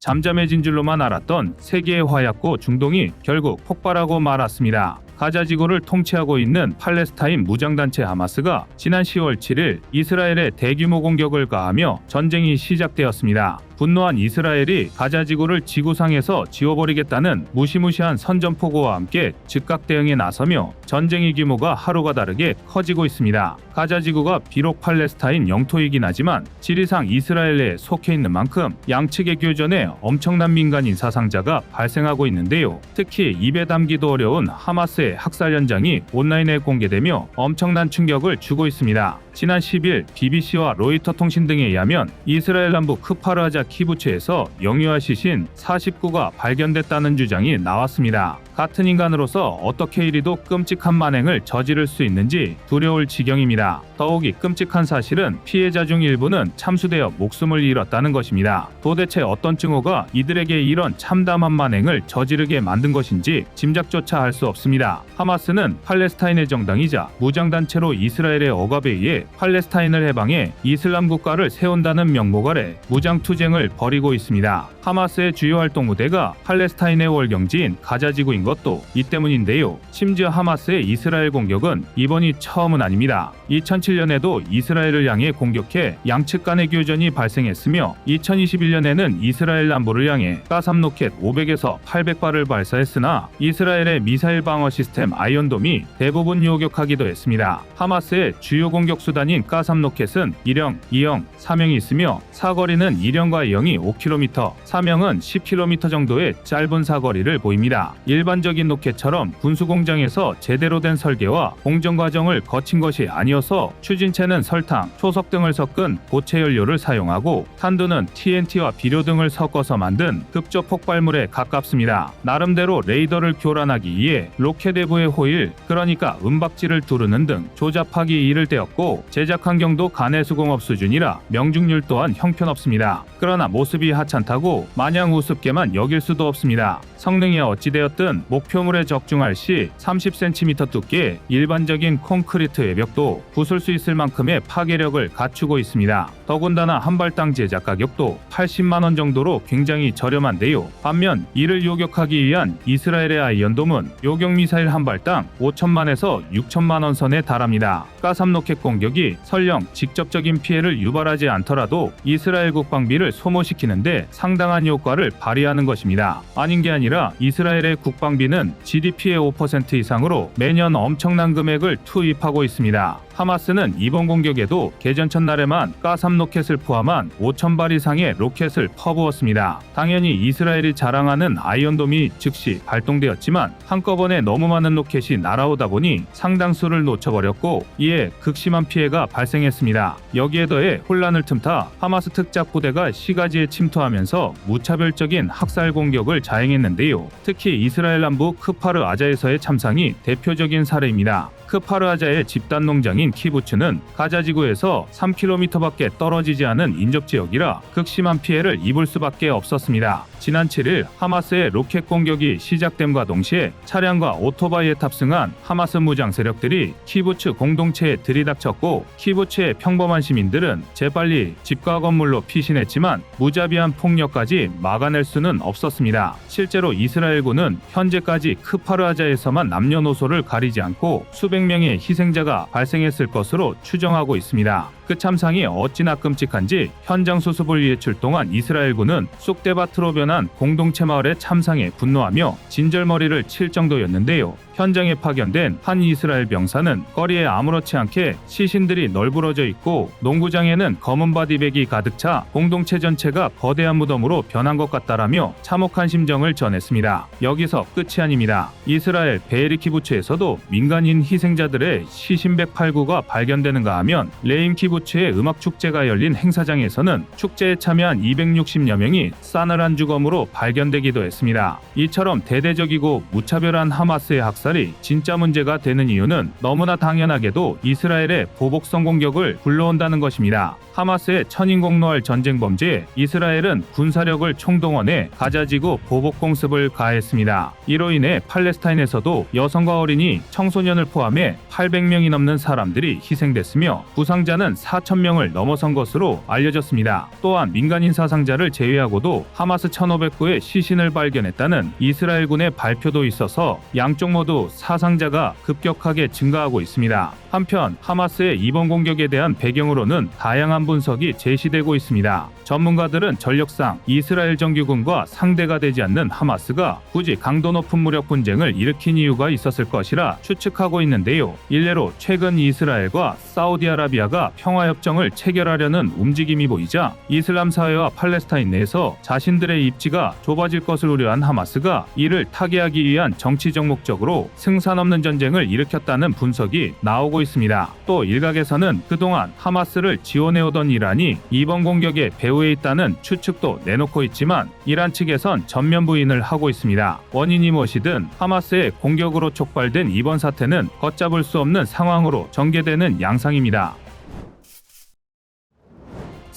잠잠해진 줄로만 알았던 세계의 화약고 중동이 결국 폭발하고 말았습니다. 가자 지구를 통치하고 있는 팔레스타인 무장단체 하마스가 지난 10월 7일 이스라엘에 대규모 공격을 가하며 전쟁이 시작되었습니다. 분노한 이스라엘이 가자 지구를 지구상에서 지워버리겠다는 무시무시한 선전포고와 함께 즉각 대응에 나서며 전쟁의 규모가 하루가 다르게 커지고 있습니다. 가자 지구가 비록 팔레스타인 영토이긴 하지만 지리상 이스라엘에 속해 있는 만큼 양측의 교전에 엄청난 민간인 사상자가 발생하고 있는데요. 특히 입에 담기도 어려운 하마스의 학살 현장이 온라인에 공개되며 엄청난 충격을 주고 있습니다. 지난 10일 BBC와 로이터 통신 등에 의하면 이스라엘 남부 크파르아자 키부츠에서 영유아 시신 49가 발견됐다는 주장이 나왔습니다. 같은 인간으로서 어떻게 이리도 끔찍한 만행을 저지를 수 있는지 두려울 지경입니다. 더욱이 끔찍한 사실은 피해자 중 일부는 참수되어 목숨을 잃었다는 것입니다. 도대체 어떤 증오가 이들에게 이런 참담한 만행을 저지르게 만든 것인지 짐작조차 할 수 없습니다. 하마스는 팔레스타인의 정당이자 무장단체로 이스라엘의 억압에 의해 팔레스타인을 해방해 이슬람 국가를 세운다는 명목 아래 무장투쟁을 벌이고 있습니다. 하마스의 주요 활동 무대가 팔레스타인의 월경지인 가자 지구인 것도 이 때문인데요. 심지어 하마스의 이스라엘 공격은 이번이 처음은 아닙니다. 2007년에도 이스라엘을 향해 공격해 양측 간의 교전이 발생했으며 2021년에는 이스라엘 남부를 향해 가삼 로켓 500에서 800발을 발사했으나 이스라엘의 미사일 방어 시스템 아이언돔이 대부분 요격하기도 했습니다. 하마스의 주요 공격 수단인 가삼 로켓은 1형, 2형, 3형이 있으며 사거리는 1형과 2형이 5km, 3형은 10km 정도의 짧은 사거리를 보입니다. 일반적인 로켓처럼 군수공장에서 제대로 된 설계와 공정 과정을 거친 것이 아니어서 추진체는 설탕, 초석 등을 섞은 고체 연료를 사용하고 탄두는 TNT와 비료 등을 섞어서 만든 급조 폭발물에 가깝습니다. 나름대로 레이더를 교란하기 위해 로켓 내부의 호일, 그러니까 은박지를 두르는 등 조잡하기 이를 때였고 제작 환경도 가내수공업 수준이라 명중률 또한 형편없습니다. 그러나 모습이 하찮다고 마냥 우습게만 여길 수도 없습니다. 성능이 어찌되었든 목표물에 적중할 시 30cm 두께의 일반적인 콘크리트 외벽도 부술 수 있을 만큼의 파괴력을 갖추고 있습니다. 더군다나 한 발당 제작 가격도 80만원 정도로 굉장히 저렴한데요. 반면 이를 요격하기 위한 이스라엘의 아이언돔은 요격 미사일 한 발당 5천만에서 6천만원 선에 달합니다. 가삼 로켓 공격이 설령 직접적인 피해를 유발하지 않더라도 이스라엘 국방비를 소모시키는데 상당한 효과를 발휘하는 것입니다. 아닌 게 아니라 이스라엘의 국방비는 GDP의 5% 이상으로 매년 엄청난 금액을 투입하고 있습니다. 하마스는 이번 공격에도 개전 첫날에만 가삼 로켓을 포함한 5,000발 이상의 로켓을 퍼부었습니다. 당연히 이스라엘이 자랑하는 아이언돔이 즉시 발동되었지만 한꺼번에 너무 많은 로켓이 날아오다 보니 상당수를 놓쳐버렸고 이에 극심한 피해가 발생했습니다. 여기에 더해 혼란을 틈타 하마스 특작 부대가 시가지에 침투하면서 무차별적인 학살 공격을 자행했는데요. 특히 이스라엘 남부 크파르 아자에서의 참상이 대표적인 사례입니다. 크파르 아자의 집단 농장인 키부츠는 가자 지구에서 3km밖에 떨어지지 않은 인접지역이라 극심한 피해를 입을 수밖에 없었습니다. 지난 7일 하마스의 로켓 공격이 시작됨과 동시에 차량과 오토바이에 탑승한 하마스 무장 세력들이 키부츠 공동체에 들이닥쳤고 키부츠의 평범한 시민들은 재빨리 집과 건물로 피신했지만 무자비한 폭력까지 막아낼 수는 없었습니다. 실제로 이스라엘군은 현재까지 크파르 아자에서만 남녀노소를 가리지 않고 수백 명의 희생자가 발생했을 것으로 추정하고 있습니다. 그 참상이 어찌나 끔찍한지 현장 수습을 위해 출동한 이스라엘군은 쑥대밭으로 변한 공동체 마을의 참상에 분노하며 진절머리를 칠 정도였는데요. 현장에 파견된 한 이스라엘 병사는 거리에 아무렇지 않게 시신들이 널브러져 있고 농구장에는 검은 바디백이 가득 차 공동체 전체가 거대한 무덤으로 변한 것 같다라며 참혹한 심정을 전했습니다. 여기서 끝이 아닙니다. 이스라엘 베에리 키부츠에서도 민간인 희생자들의 시신 108구가 발견되는가 하면 레임 키부츠의 음악 축제가 열린 행사장에서는 축제에 참여한 260여 명이 싸늘한 주검으로 발견되기도 했습니다. 이처럼 대대적이고 무차별한 하마스의 학살이 진짜 문제가 되는 이유는 너무나 당연하게도 이스라엘의 보복성 공격을 불러온다는 것입니다. 하마스의 천인공노할 전쟁 범죄에 이스라엘은 군사력을 총동원해 가자지구 보복 공습을 가했습니다. 이로 인해 팔레스타인에서도 여성과 어린이, 청소년을 포함해 800명이 넘는 사람들이 희생됐으며 부상자는 4,000명을 넘어선 것으로 알려졌습니다. 또한 민간인 사상자를 제외하고도 하마스 1,500구의 시신을 발견했다는 이스라엘군의 발표도 있어서 양쪽 모두 사상자가 급격하게 증가하고 있습니다. 한편 하마스의 이번 공격에 대한 배경으로는 다양한 분석이 제시되고 있습니다. 전문가들은 전력상 이스라엘 정규군과 상대가 되지 않는 하마스가 굳이 강도 높은 무력 분쟁을 일으킨 이유가 있었을 것이라 추측하고 있는데요. 일례로 최근 이스라엘과 사우디아라비아가 평화협정을 체결하려는 움직임이 보이자 이슬람 사회와 팔레스타인 내에서 자신들의 입지가 좁아질 것을 우려한 하마스가 이를 타개하기 위한 정치적 목적으로 승산 없는 전쟁을 일으켰다는 분석이 나오고 있습니다. 또 일각에서는 그동안 하마스를 지원해오던 이란이 이번 공격에 배후에 있다는 추측도 내놓고 있지만 이란 측에선 전면 부인을 하고 있습니다. 원인이 무엇이든 하마스의 공격으로 촉발된 이번 사태는 걷잡을 수 없는 상황으로 전개되는 양상입니다.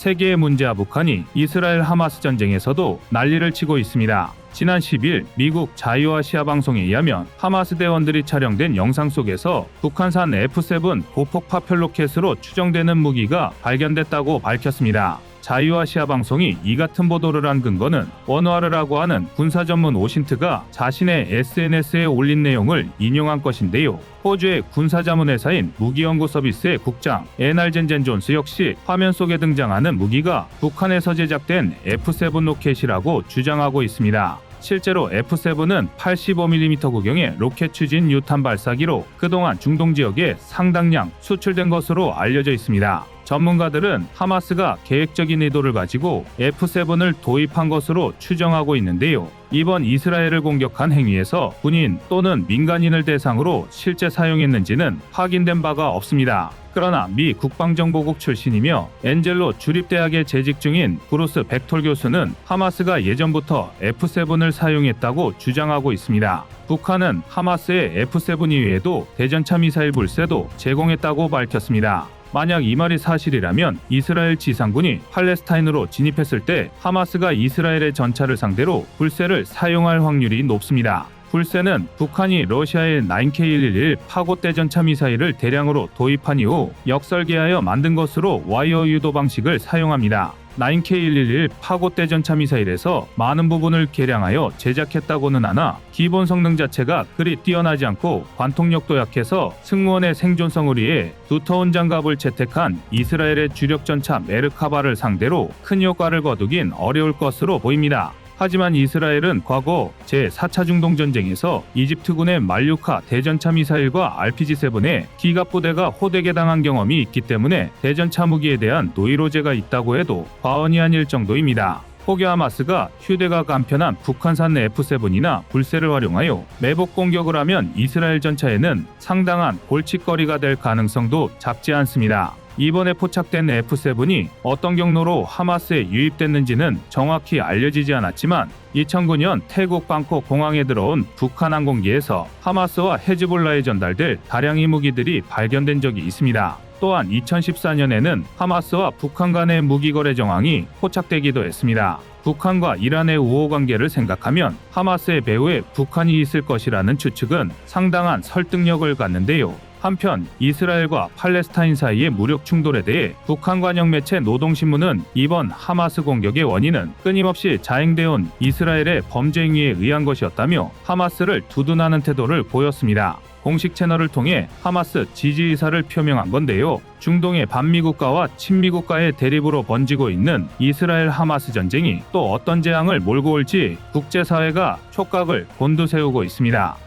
세계의 문제와 북한이 이스라엘 하마스 전쟁에서도 난리를 치고 있습니다. 지난 10일 미국 자유아시아 방송에 의하면 하마스 대원들이 촬영된 영상 속에서 북한산 F7 고폭파 펠로켓으로 추정되는 무기가 발견됐다고 밝혔습니다. 자유아시아 방송이 이 같은 보도를 한 근거는 원화르라고 하는 군사 전문 오신트가 자신의 SNS에 올린 내용을 인용한 것인데요. 호주의 군사자문회사인 무기연구서비스의 국장 에날젠젠 존스 역시 화면 속에 등장하는 무기가 북한에서 제작된 F7 로켓이라고 주장하고 있습니다. 실제로 F7은 85mm 구경의 로켓 추진 유탄 발사기로 그동안 중동 지역에 상당량 수출된 것으로 알려져 있습니다. 전문가들은 하마스가 계획적인 의도를 가지고 F7을 도입한 것으로 추정하고 있는데요. 이번 이스라엘을 공격한 행위에서 군인 또는 민간인을 대상으로 실제 사용했는지는 확인된 바가 없습니다. 그러나 미 국방정보국 출신이며 엔젤로 주립대학에 재직 중인 브루스 백톨 교수는 하마스가 예전부터 F7을 사용했다고 주장하고 있습니다. 북한은 하마스의 F7 이외에도 대전차 미사일 불세도 제공했다고 밝혔습니다. 만약 이 말이 사실이라면 이스라엘 지상군이 팔레스타인으로 진입했을 때 하마스가 이스라엘의 전차를 상대로 불세를 사용할 확률이 높습니다. 불세는 북한이 러시아의 9K111 파고대 전차 미사일을 대량으로 도입한 이후 역설계하여 만든 것으로 와이어 유도 방식을 사용합니다. 9K111 파고대 전차 미사일에서 많은 부분을 개량하여 제작했다고는 하나 기본 성능 자체가 그리 뛰어나지 않고 관통력도 약해서 승무원의 생존성을 위해 두터운 장갑을 채택한 이스라엘의 주력 전차 메르카바를 상대로 큰 효과를 거두긴 어려울 것으로 보입니다. 하지만 이스라엘은 과거 제4차 중동전쟁에서 이집트군의 말류카 대전차 미사일과 RPG-7의 기갑부대가 호되게 당한 경험이 있기 때문에 대전차 무기에 대한 노이로제가 있다고 해도 과언이 아닐 정도입니다. 혹여 하마스가 휴대가 간편한 북한산 F7이나 불세를 활용하여 매복 공격을 하면 이스라엘 전차에는 상당한 골칫거리가 될 가능성도 작지 않습니다. 이번에 포착된 F7이 어떤 경로로 하마스에 유입됐는지는 정확히 알려지지 않았지만 2009년 태국 방콕 공항에 들어온 북한 항공기에서 하마스와 헤즈볼라에 전달될 다량의 무기들이 발견된 적이 있습니다. 또한 2014년에는 하마스와 북한 간의 무기거래 정황이 포착되기도 했습니다. 북한과 이란의 우호 관계를 생각하면 하마스의 배후에 북한이 있을 것이라는 추측은 상당한 설득력을 갖는데요. 한편 이스라엘과 팔레스타인 사이의 무력 충돌에 대해 북한 관영 매체 노동신문은 이번 하마스 공격의 원인은 끊임없이 자행되어온 이스라엘의 범죄 행위에 의한 것이었다며 하마스를 두둔하는 태도를 보였습니다. 공식 채널을 통해 하마스 지지 의사를 표명한 건데요. 중동의 반미국가와 친미국가의 대립으로 번지고 있는 이스라엘 하마스 전쟁이 또 어떤 재앙을 몰고 올지 국제사회가 촉각을 곤두세우고 있습니다.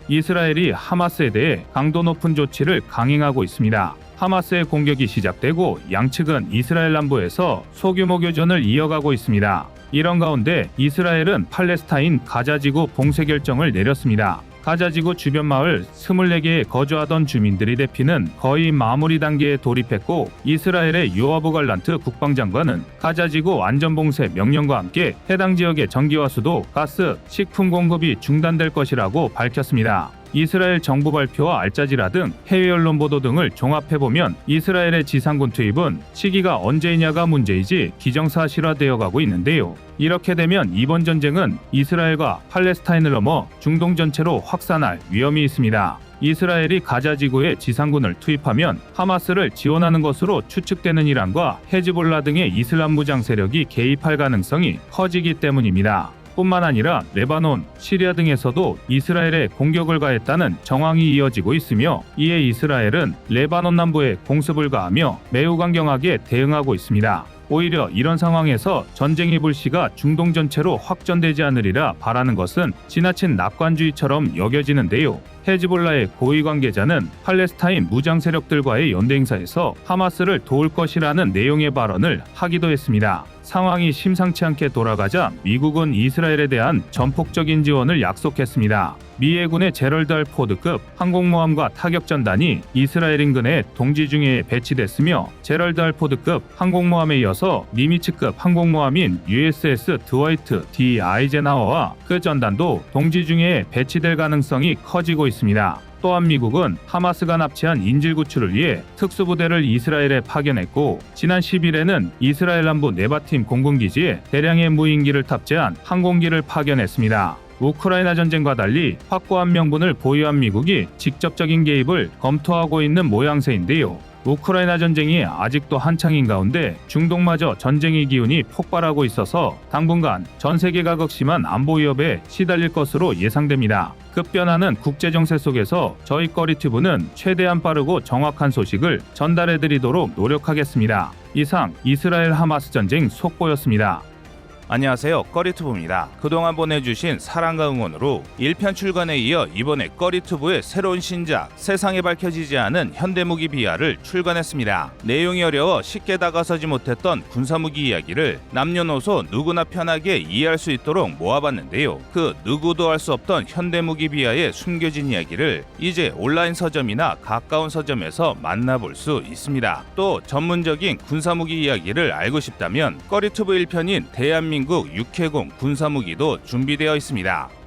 이스라엘이 하마스에 대해 강도 높은 조치를 강행하고 있습니다. 하마스의 공격이 시작되고 양측은 이스라엘 남부에서 소규모 교전을 이어가고 있습니다. 이런 가운데 이스라엘은 팔레스타인 가자지구 봉쇄 결정을 내렸습니다. 가자지구 주변 마을 24개에 거주하던 주민들이 대피는 거의 마무리 단계에 돌입했고 이스라엘의 요아브 갈란트 국방장관은 가자지구 안전봉쇄 명령과 함께 해당 지역의 전기와 수도, 가스, 식품 공급이 중단될 것이라고 밝혔습니다. 이스라엘 정부 발표와 알자지라 등 해외 언론 보도 등을 종합해보면 이스라엘의 지상군 투입은 시기가 언제이냐가 문제이지 기정사실화되어 가고 있는데요. 이렇게 되면 이번 전쟁은 이스라엘과 팔레스타인을 넘어 중동 전체로 확산할 위험이 있습니다. 이스라엘이 가자 지구에 지상군을 투입하면 하마스를 지원하는 것으로 추측되는 이란과 헤즈볼라 등의 이슬람 무장 세력이 개입할 가능성이 커지기 때문입니다. 뿐만 아니라 레바논, 시리아 등에서도 이스라엘에 공격을 가했다는 정황이 이어지고 있으며 이에 이스라엘은 레바논 남부에 공습을 가하며 매우 강경하게 대응하고 있습니다. 오히려 이런 상황에서 전쟁의 불씨가 중동 전체로 확전되지 않으리라 바라는 것은 지나친 낙관주의처럼 여겨지는데요. 헤즈볼라의 고위 관계자는 팔레스타인 무장 세력들과의 연대 행사에서 하마스를 도울 것이라는 내용의 발언을 하기도 했습니다. 상황이 심상치 않게 돌아가자 미국은 이스라엘에 대한 전폭적인 지원을 약속했습니다. 미 해군의 제럴드 R 포드급 항공모함과 타격전단이 이스라엘 인근에 동지 중에 배치됐으며 제럴드 R 포드급 항공모함에 이어서 니미츠급 항공모함인 USS 드와이트 D 아이젠하워와 그 전단도 동지 중에 배치될 가능성이 커지고 있습니다. 또한 미국은 하마스가 납치한 인질 구출을 위해 특수부대를 이스라엘에 파견했고 지난 10일에는 이스라엘 남부 네바팀 공군기지에 대량의 무인기를 탑재한 항공기를 파견했습니다. 우크라이나 전쟁과 달리 확고한 명분을 보유한 미국이 직접적인 개입을 검토하고 있는 모양새인데요. 우크라이나 전쟁이 아직도 한창인 가운데 중동마저 전쟁의 기운이 폭발하고 있어서 당분간 전 세계가 극심한 안보 위협에 시달릴 것으로 예상됩니다. 급변하는 국제정세 속에서 저희 꺼리튜브는 최대한 빠르고 정확한 소식을 전달해드리도록 노력하겠습니다. 이상 이스라엘 하마스 전쟁 속보였습니다. 안녕하세요, 꺼리투브입니다. 그동안 보내주신 사랑과 응원으로 1편 출간에 이어 이번에 꺼리투브의 새로운 신작 세상에 밝혀지지 않은 현대무기 비하를 출간했습니다. 내용이 어려워 쉽게 다가서지 못했던 군사무기 이야기를 남녀노소 누구나 편하게 이해할 수 있도록 모아봤는데요. 그 누구도 알 수 없던 현대무기 비하의 숨겨진 이야기를 이제 온라인 서점이나 가까운 서점에서 만나볼 수 있습니다. 또 전문적인 군사무기 이야기를 알고 싶다면 꺼리투브 1편인 대한민국 육해공 군사무기도 준비되어 있습니다.